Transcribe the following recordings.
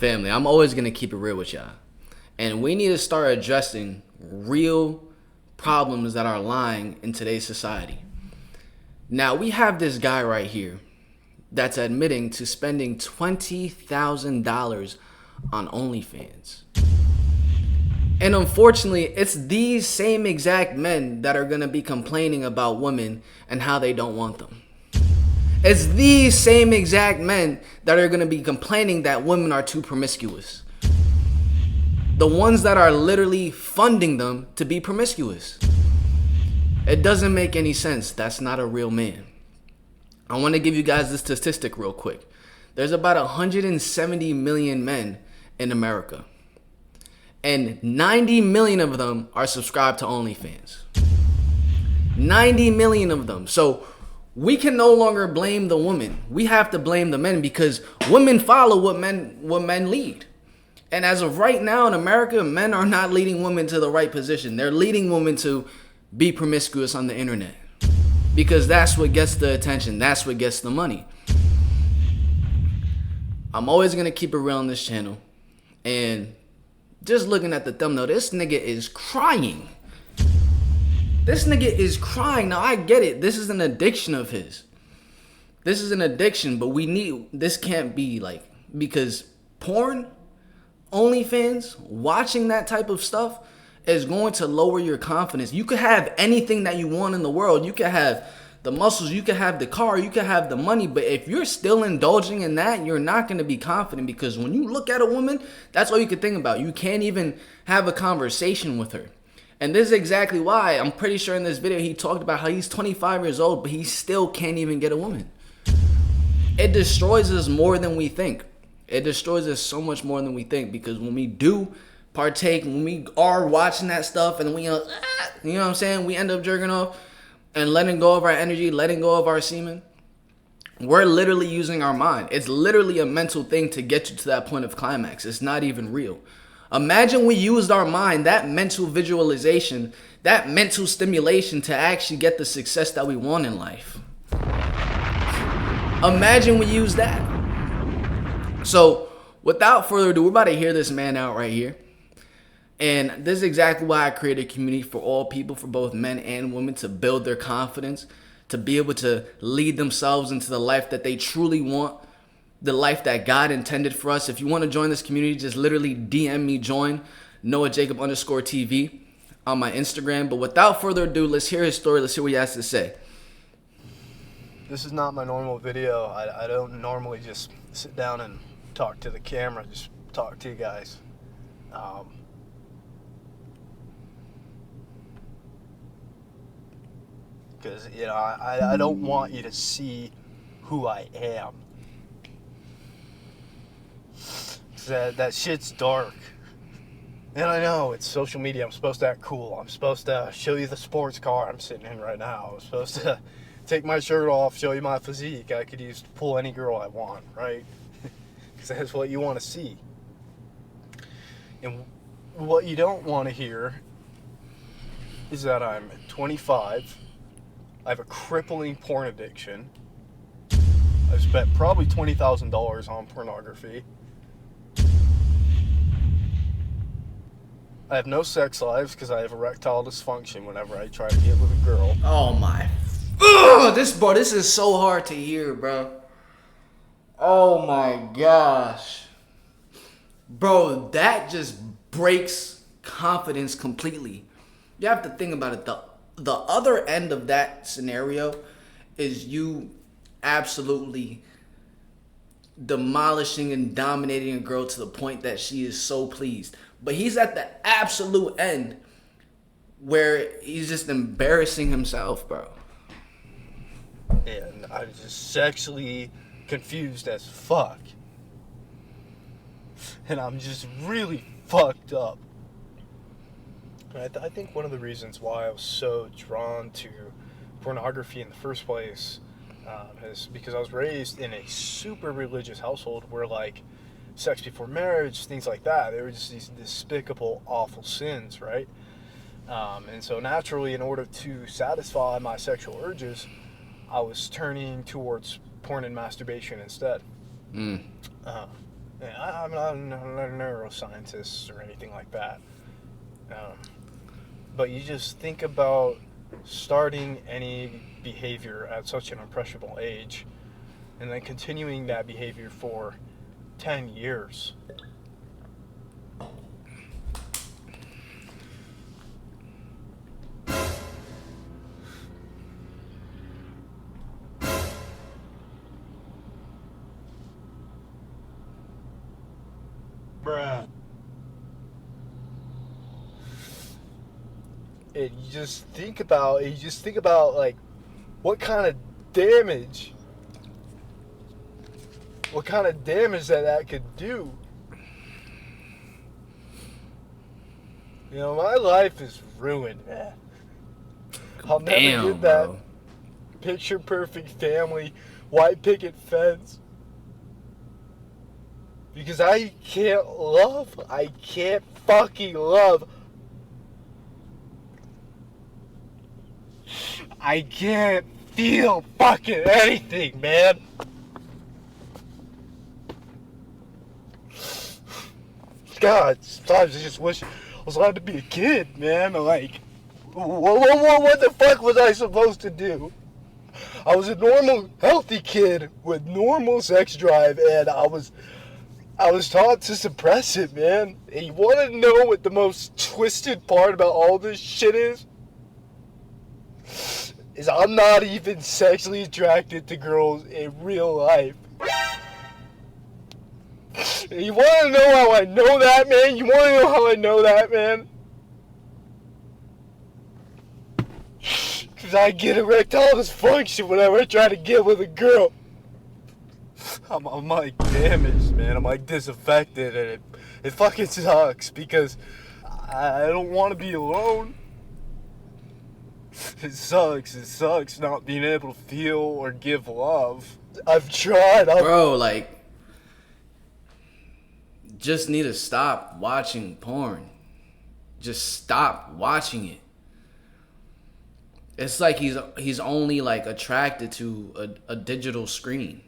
Family, I'm always going to keep it real with y'all. And we need to start addressing real problems that are lying in today's society. Now, we have this guy right here that's admitting to spending $20,000 on OnlyFans. And unfortunately, it's these same exact men that are going to be complaining about women and how they don't want them. It's these same exact men that are going to be complaining that women are too promiscuous. The ones that are literally funding them to be promiscuous. It doesn't make any sense. That's not a real man. I want to give you guys this statistic real quick. There's about 170 million men in America. And 90 million of them are subscribed to OnlyFans. 90 million of them. So we can no longer blame the woman. We have to blame the men because women follow what men lead. And as of right now in America, men are not leading women to the right position. They're leading women to be promiscuous on the internet. Because that's what gets the attention. That's what gets the money. I'm always going to keep it real on this channel. And just looking at the thumbnail, this nigga is crying. This nigga is crying. Now, I get it. This is an addiction of his. This is an addiction, but this can't be like, because porn, OnlyFans, watching that type of stuff is going to lower your confidence. You could have anything that you want in the world. You could have the muscles, you could have the car, you could have the money, but if you're still indulging in that, you're not going to be confident because when you look at a woman, that's all you can think about. You can't even have a conversation with her. And this is exactly why I'm pretty sure in this video he talked about how he's 25 years old, but he still can't even get a woman. It destroys us more than we think. It destroys us so much more than we think because when we do partake, when we are watching that stuff and we, you know what I'm saying, we end up jerking off and letting go of our energy, letting go of our semen, we're literally using our mind. It's literally a mental thing to get you to that point of climax. It's not even real. Imagine we used our mind, that mental visualization, that mental stimulation to actually get the success that we want in life. Imagine we use that. So, without further ado, we're about to hear this man out right here. And this is exactly why I created a community for all people, for both men and women, to build their confidence, to be able to lead themselves into the life that they truly want, the life that God intended for us. If you want to join this community, just literally DM me, join NoahJacob_TV on my Instagram. But without further ado, let's hear his story. Let's hear what he has to say. This is not my normal video. I don't normally just sit down and talk to the camera, just talk to you guys. Because, you know, I don't want you to see who I am. That shit's dark. And I know, it's social media. I'm supposed to act cool. I'm supposed to show you the sports car I'm sitting in right now. I'm supposed to take my shirt off, show you my physique. I could use to pull any girl I want, right? Because that's what you want to see. And what you don't want to hear is that I'm 25. I have a crippling porn addiction. I've spent probably $20,000 on pornography. I have no sex lives because I have erectile dysfunction whenever I try to get with a girl. Oh my. Ugh, this is so hard to hear, bro. Oh my gosh. Bro, that just breaks confidence completely. You have to think about it. The other end of that scenario is you absolutely demolishing and dominating a girl to the point that she is so pleased. But he's at the absolute end where he's just embarrassing himself, bro. And I'm just sexually confused as fuck. And I'm just really fucked up. And I think one of the reasons why I was so drawn to pornography in the first place is because I was raised in a super religious household where, like, sex before marriage, things like that, they were just these despicable, awful sins, right? And so naturally, in order to satisfy my sexual urges, I was turning towards porn and masturbation instead. And I'm not a neuroscientist or anything like that. Um, but you just think about starting any behavior at such an impressionable age and then continuing that behavior for 10 years. Bruh. And you just think about like what kind of damage that could do. You know, my life is ruined, man. I'll never Damn, get that bro. picture perfect family, white picket fence. Because I can't love. I can't fucking love. I can't feel fucking anything, man. God, sometimes I just wish I was allowed to be a kid, man. Like, what the fuck was I supposed to do? I was a normal, healthy kid with normal sex drive, and I was taught to suppress it, man. And you want to know what the most twisted part about all this shit is? Is I'm not even sexually attracted to girls in real life. You want to know how I know that, man? You want to know how I know that, man? Because I get erectile dysfunction whenever I try to get with a girl. I'm like damaged, man. I'm like disaffected, and it fucking sucks because I don't want to be alone. It sucks not being able to feel or give love. I've tried. Bro, like, just need to stop watching porn. Just stop watching it. It's like he's only like attracted to a digital screen.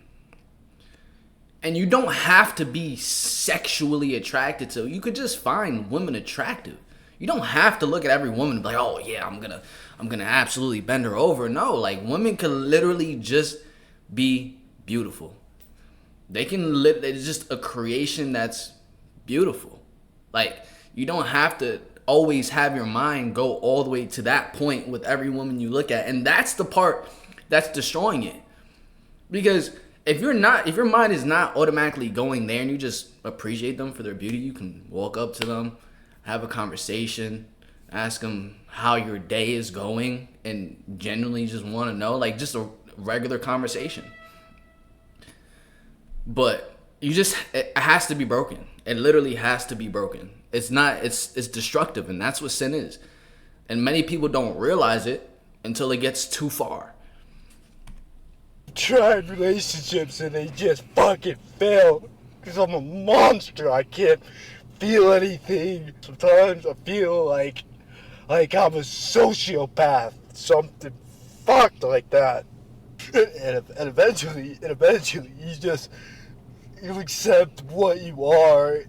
And you don't have to be sexually attracted to. You could just find women attractive. You don't have to look at every woman and be like, oh yeah, I'm gonna absolutely bend her over. No, like women can literally just be beautiful. They can live. It's just a creation that's beautiful. Like you don't have to always have your mind go all the way to that point with every woman you look at, and that's the part that's destroying it. Because if your mind is not automatically going there and you just appreciate them for their beauty, you can walk up to them, have a conversation, ask them how your day is going, and genuinely just want to know, like just a regular conversation. But it has to be broken. It literally has to be broken. It's destructive, and that's what sin is. And many people don't realize it until it gets too far. Tried relationships and they just fucking fail. Because I'm a monster. I can't feel anything. Sometimes I feel like I'm a sociopath. Something fucked like that. And eventually you accept what you are.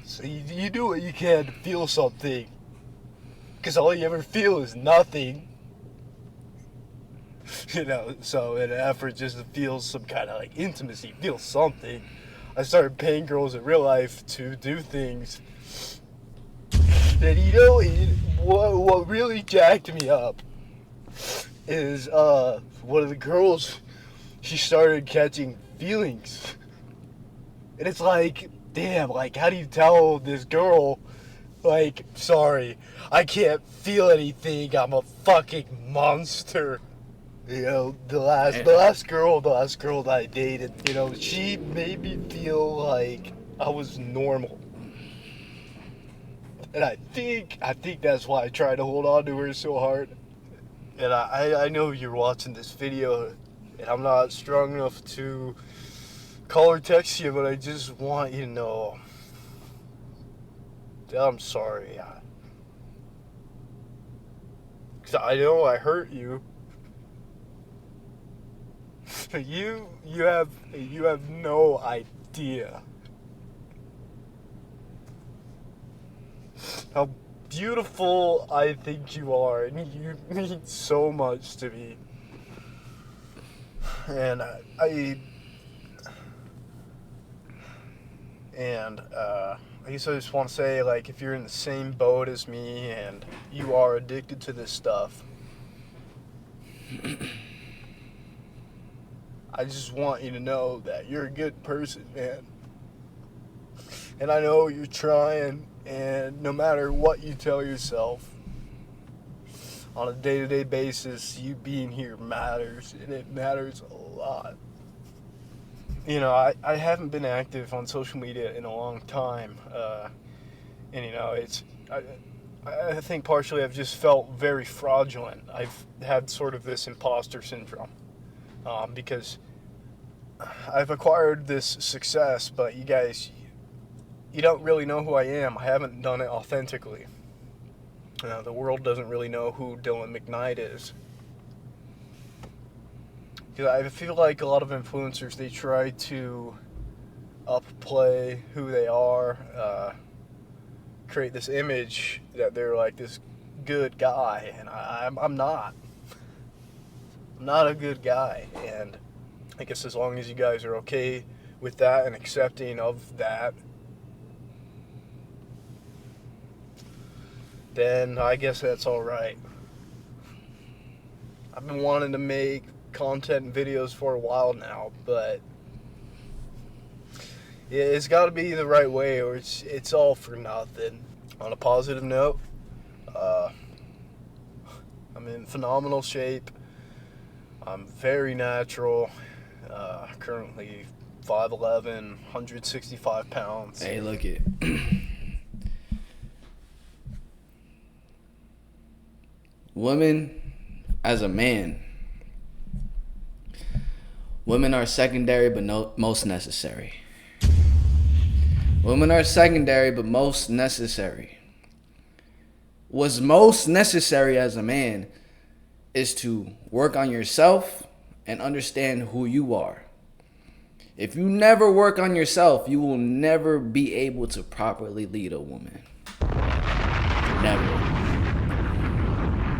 So you do what you can to feel something. Because all you ever feel is nothing. You know, so in an effort just to feel some kind of like intimacy, feel something, I started paying girls in real life to do things. And you know, what really jacked me up is one of the girls, she started catching feelings. And it's like, damn, like how do you tell this girl, like, sorry, I can't feel anything, I'm a fucking monster. You know, the last girl that I dated, you know, she made me feel like I was normal. And I think that's why I tried to hold on to her so hard. And I know you're watching this video, and I'm not strong enough to call or text you, but I just want you to know that I'm sorry. 'Cause I know I hurt you. You have no idea. how beautiful I think you are, and you mean so much to me. And I guess I just want to say, like, if you're in the same boat as me and you are addicted to this stuff, I just want you to know that you're a good person, man. And I know you're trying, and no matter what you tell yourself, on a day-to-day basis, you being here matters, and it matters a lot. You know, I haven't been active on social media in a long time, and you know, I think partially I've just felt very fraudulent. I've had sort of this imposter syndrome, because I've acquired this success, but you guys, you don't really know who I am. I haven't done it authentically. The world doesn't really know who Dylan McKnight is. Because I feel like a lot of influencers, they try to upplay who they are, create this image that they're like this good guy, and I'm not. I'm not a good guy, and I guess as long as you guys are okay with that and accepting of that, then I guess that's alright. I've been wanting to make content and videos for a while now, but it's got to be the right way, or it's all for nothing. On a positive note, I'm in phenomenal shape. I'm very natural. Currently 5'11", 165 pounds. Hey, look it. Women, as a man, women are secondary but most necessary. Women are secondary but most necessary. What's most necessary as a man is to work on yourself and understand who you are. If you never work on yourself, you will never be able to properly lead a woman. Never.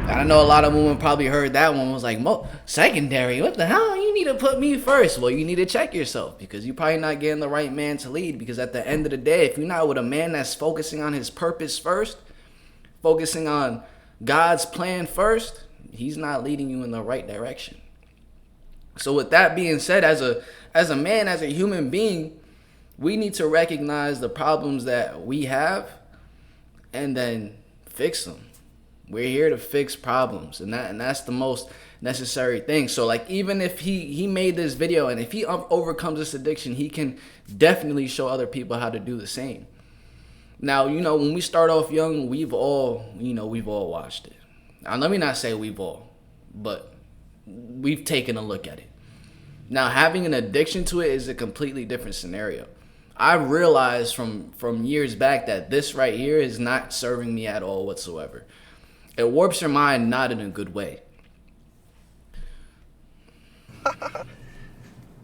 I know a lot of women probably heard that one, was like, secondary, what the hell? You need to put me first. Well, you need to check yourself, because you're probably not getting the right man to lead. Because at the end of the day, if you're not with a man that's focusing on his purpose first, focusing on God's plan first, he's not leading you in the right direction. So with that being said, as a man, as a human being, we need to recognize the problems that we have and then fix them. We're here to fix problems, and that's the most necessary thing. So like, even if he made this video, and if he overcomes this addiction, he can definitely show other people how to do the same. Now, you know, when we start off young, we've all watched it. Now, let me not say we've all, but we've taken a look at it. Now, having an addiction to it is a completely different scenario. I realized from years back that this right here is not serving me at all whatsoever. It warps your mind, not in a good way.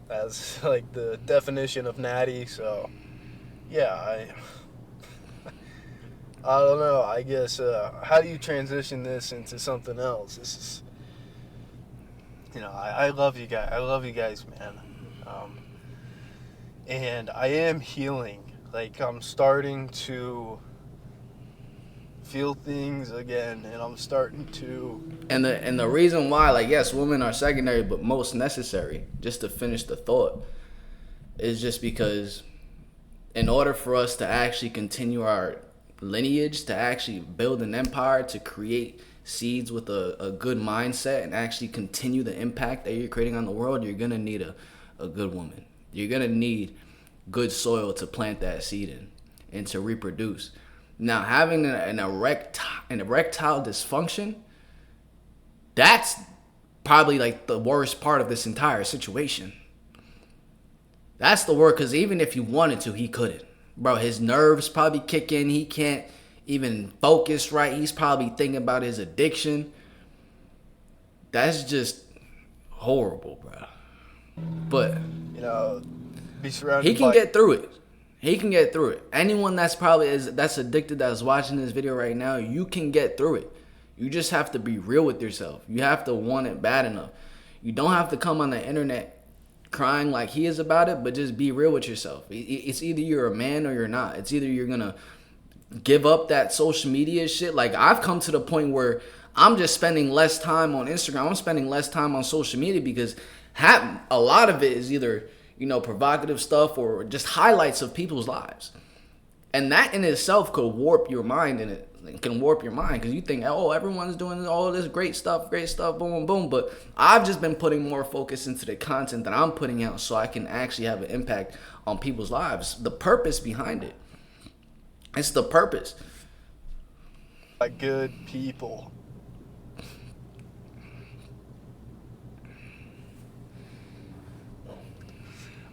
That's like the definition of natty, so yeah, I don't know. I guess, how do you transition this into something else? This is, you know, I love you guys. I love you guys, man. And I am healing. Like, I'm starting to feel things again, and I'm starting to. And the reason why, like, yes, women are secondary but most necessary, just to finish the thought, is just because in order for us to actually continue our lineage, to actually build an empire, to create seeds with a good mindset and actually continue the impact that you're creating on the world, you're gonna need a good woman. You're gonna need good soil to plant that seed in and to reproduce. Now, having an erectile dysfunction, that's probably like the worst part of this entire situation. That's the worst, because even if he wanted to, he couldn't. Bro, his nerves probably kick in. He can't even focus right. He's probably thinking about his addiction. That's just horrible, bro. But You know, be surrounded he can by. get through it. He can get through it. Anyone that's that's addicted, that's watching this video right now, you can get through it. You just have to be real with yourself. You have to want it bad enough. You don't have to come on the internet crying like he is about it, but just be real with yourself. It's either you're a man or you're not. It's either you're gonna give up that social media shit. Like, I've come to the point where I'm just spending less time on Instagram. I'm spending less time on social media because a lot of it is either, provocative stuff or just highlights of people's lives. And that in itself could warp your mind, and it can warp your mind because you think, oh, everyone's doing all this great stuff, boom, boom, boom. But I've just been putting more focus into the content that I'm putting out so I can actually have an impact on people's lives. The purpose behind it. It's the purpose. Like good people.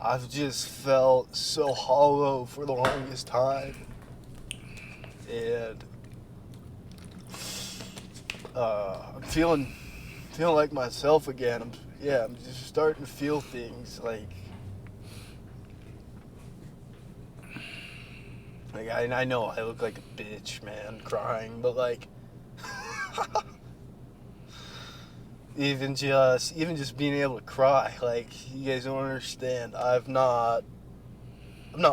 I've just felt so hollow for the longest time, and I'm feeling like myself again. I'm just starting to feel things like I know I look like a bitch, man, crying, but like even just being able to cry, like, you guys don't understand. I've not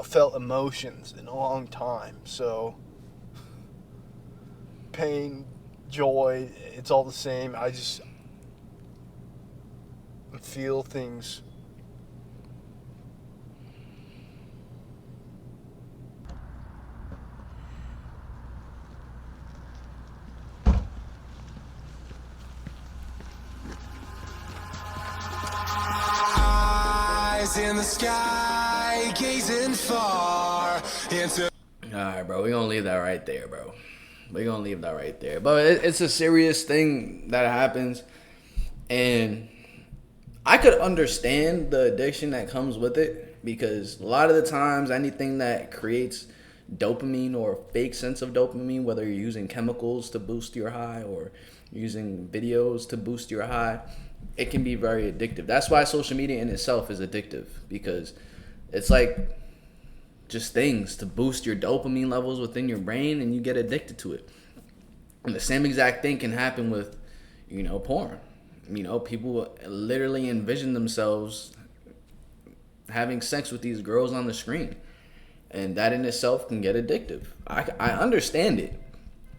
felt emotions in a long time, so pain, joy, it's all the same. I feel things. In the sky, gazing far into. All right, bro. We're gonna leave that right there, bro. We're gonna leave that right there. But it's a serious thing that happens, and I could understand the addiction that comes with it because a lot of the times, anything that creates dopamine or a fake sense of dopamine, whether you're using chemicals to boost your high or using videos to boost your high, it can be very addictive. That's why social media in itself is addictive, because it's like just things to boost your dopamine levels within your brain, and you get addicted to it. And the same exact thing can happen with, porn. People literally envision themselves having sex with these girls on the screen, and that in itself can get addictive. I understand it,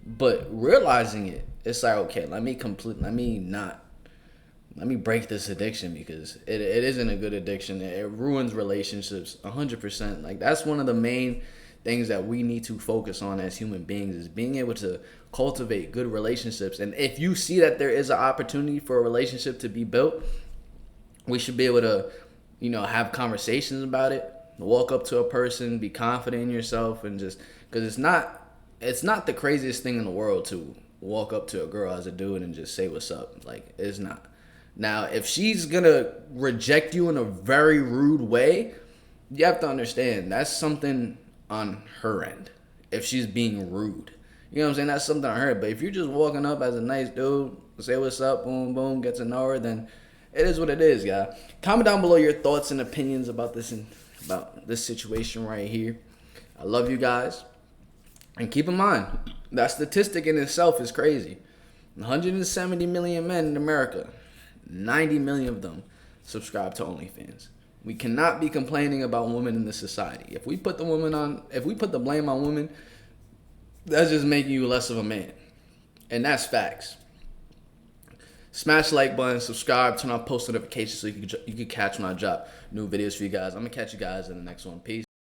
but realizing it, it's like, okay, let me break this addiction, because it isn't a good addiction. It ruins relationships 100%. Like, that's one of the main things that we need to focus on as human beings, is being able to cultivate good relationships. And if you see that there is an opportunity for a relationship to be built, we should be able to, have conversations about it, walk up to a person, be confident in yourself, and just, because it's not the craziest thing in the world to walk up to a girl as a dude and just say what's up. Like, it's not. Now, if she's gonna reject you in a very rude way, you have to understand that's something on her end. If she's being rude, you know what I'm saying? That's something on her. But if you're just walking up as a nice dude, say what's up, boom, boom, get to know her, then it is what it is, guy. Comment down below your thoughts and opinions about this situation right here. I love you guys, and keep in mind that statistic in itself is crazy. 170 million men in America. 90 million of them subscribe to OnlyFans. We cannot be complaining about women in this society. If we put the blame on women, that's just making you less of a man. And that's facts. Smash the like button, subscribe, turn on post notifications so you can catch when I drop new videos for you guys. I'm going to catch you guys in the next one. Peace.